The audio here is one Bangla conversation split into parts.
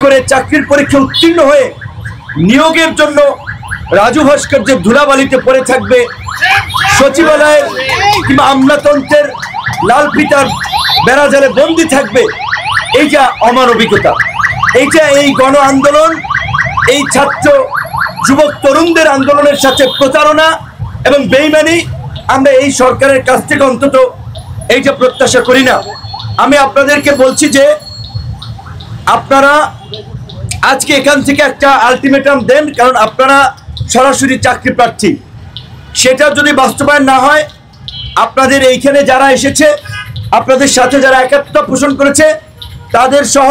করে চাকরির পরীক্ষা উত্তীর্ণ হয়ে নিয়োগের জন্য রাজু ভাস্কর্যের ধুলাবালিতে পড়ে থাকবে, সচিবালয়ের কিংবা আমলাতন্ত্রের লাল ফিতার বেড়াজালে বন্দি থাকবে। এইটা অমানবিকতা, এইটা এই গণ আন্দোলন, এই ছাত্র যুবক তরুণদের আন্দোলনের সাথে প্রতারণা এবং বেইমানি। আমরা এই সরকারের কাছ থেকে অন্তত এইটা প্রত্যাশা করি না। আমি আপনাদেরকে বলছি যে আপনারা আজকে এখান থেকে একটা আলটিমেটাম দেন, কারণ আপনারা সরাসরি চাকরি প্রার্থী। সেটা যদি বাস্তবায়ন না হয়, আপনাদের এইখানে যারা এসেছে, আপনাদের সাথে যারা একাত্মতা পোষণ করেছে, তাদের সহ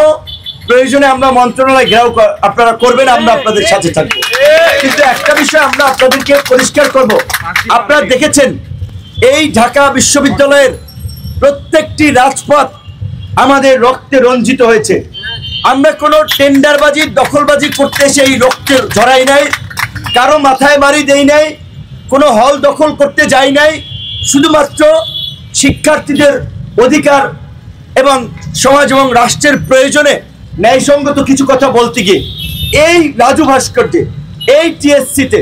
প্রয়োজনে আমরা মন্ত্রণালয় ঘেরাও আপনারা করবেন, আমরা আপনাদের সাথে থাকবো। কিন্তু একটা বিষয় আমরা আপনাদেরকে পরিষ্কার করব, আপনারা দেখেছেন এই ঢাকা বিশ্ববিদ্যালয়ের প্রত্যেকটি রাজপথ আমাদের রক্তে রঞ্জিত হয়েছে। আমরা কোনো টেন্ডারবাজি দখলবাজি করতে এসে এই রক্তে ঝরাই নাই, কারো মাথায় বাড়ি দেই নাই, কোনো হল দখল করতে যাই নাই। শুধুমাত্র শিক্ষার্থীদের অধিকার এবং সমাজ এবং রাষ্ট্রের প্রয়োজনে ন্যায়সঙ্গত কিছু কথা বলতে গিয়ে এই রাজু ভাস্কর্যে, এই টিএসসিতে,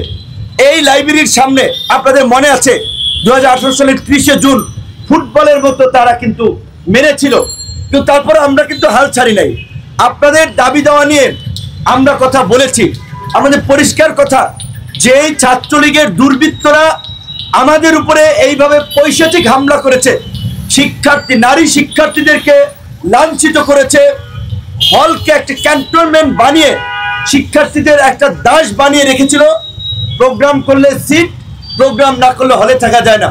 এই লাইব্রেরির সামনে আপনাদের মনে আছে 2018 সালের 30শে জুন ফুটবলের মতো তারা কিন্তু মেরেছিল, কিন্তু তারপরে আমরা কিন্তু হাল ছাড়ি নাই। আপনাদের দাবি দেওয়া নিয়ে আমরা কথা বলেছি, আমাদের পরিষ্কার কথা যে এই ছাত্রলীগের দুর্বৃত্তরা আমাদের উপরে এইভাবে পৈশাচিক হামলা করেছে, নারী শিক্ষার্থীদেরকে লাঞ্ছিত করেছে, হলকে একটা ক্যান্টনমেন্ট বানিয়ে শিক্ষার্থীদের একটা দাস বানিয়ে রেখেছিল। প্রোগ্রাম করলে সিট, প্রোগ্রাম না করলে হলে থাকা যায় না।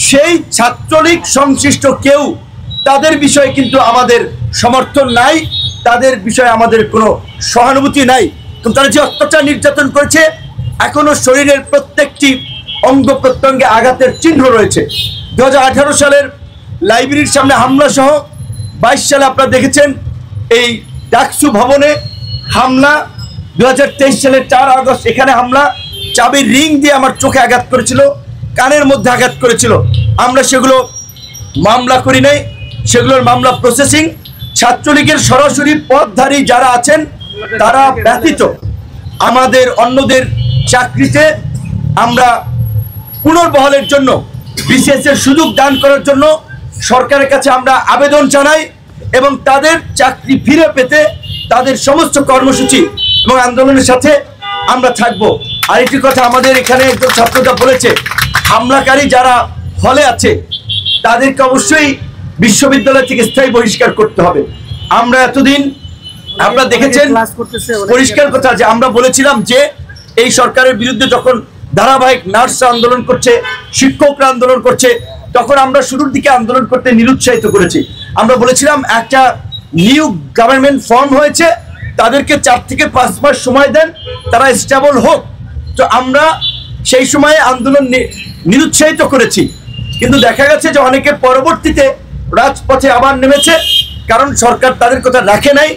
সেই ছাত্রলীগ সংশ্লিষ্ট কেউ, তাদের বিষয়ে কিন্তু আমাদের সমর্থন নাই, তাদের বিষয়ে আমাদের কোনো সহানুভূতি নাই। কিন্তু তারা যে অত্যাচার নির্যাতন করেছে, এখনো শরীরের প্রত্যেকটি অঙ্গ প্রত্যঙ্গে আঘাতের চিহ্ন রয়েছে। 2018 সালের লাইব্রেরির সামনে হামলা সহ 22 সালে আপনারা দেখেছেন এই ডাকসু ভবনে হামলা, 2023 সালের 4 আগস্ট এখানে হামলা, চাবির রিং দিয়ে আমার চোখে আঘাত করেছিল, কানের মধ্যে আঘাত করেছিল। আমরা সেগুলো মামলা করি নাই, সেগুলোর মামলা প্রসেসিং। ছাত্রলীগের সরাসরি পদধারী যারা আছেন তারা ব্যতীত আমাদের অন্যদের চাকরিতে আমরা পুনর্বহালের জন্য, বিসিএস এর সুযোগ দান করার জন্য সরকারের কাছে আমরা আবেদন জানাই এবং তাদের চাকরি ফিরে পেতে তাদের সমস্ত কর্মসূচি এবং আন্দোলনের সাথে আমরা থাকব। আরেকটি কথা আমাদের এখানে একজন ছাত্রটা বলেছে, হামলাকারী যারা হলে আছে তাদেরকে অবশ্যই বিশ্ববিদ্যালয় থেকে স্থায়ী বহিষ্কার করতে হবে। আমরা এতদিন আমরা দেখেছেন পরিষ্কার কথা যে আমরা বলেছিলাম যে এই সরকারের বিরুদ্ধে যখন ধারাবাহিক নার্সরা আন্দোলন করছে, শিক্ষকরা আন্দোলন করছে, তখন আমরা শুরুর দিকে আন্দোলন করতে নিরুৎসাহিত করেছি। আমরা বলেছিলাম একটা নিউ গভর্নমেন্ট ফর্ম হয়েছে, তাদেরকে 4 থেকে 5 মাস সময় দেন, তারা স্টেবল হোক। তো আমরা সেই সময়ে আন্দোলন নিরুৎসাহিত করেছি, কিন্তু দেখা গেছে যে অনেকে পরবর্তীতে রাজপথে আবার নেমেছে, কারণ সরকার তাদের কথা রাখে নাই।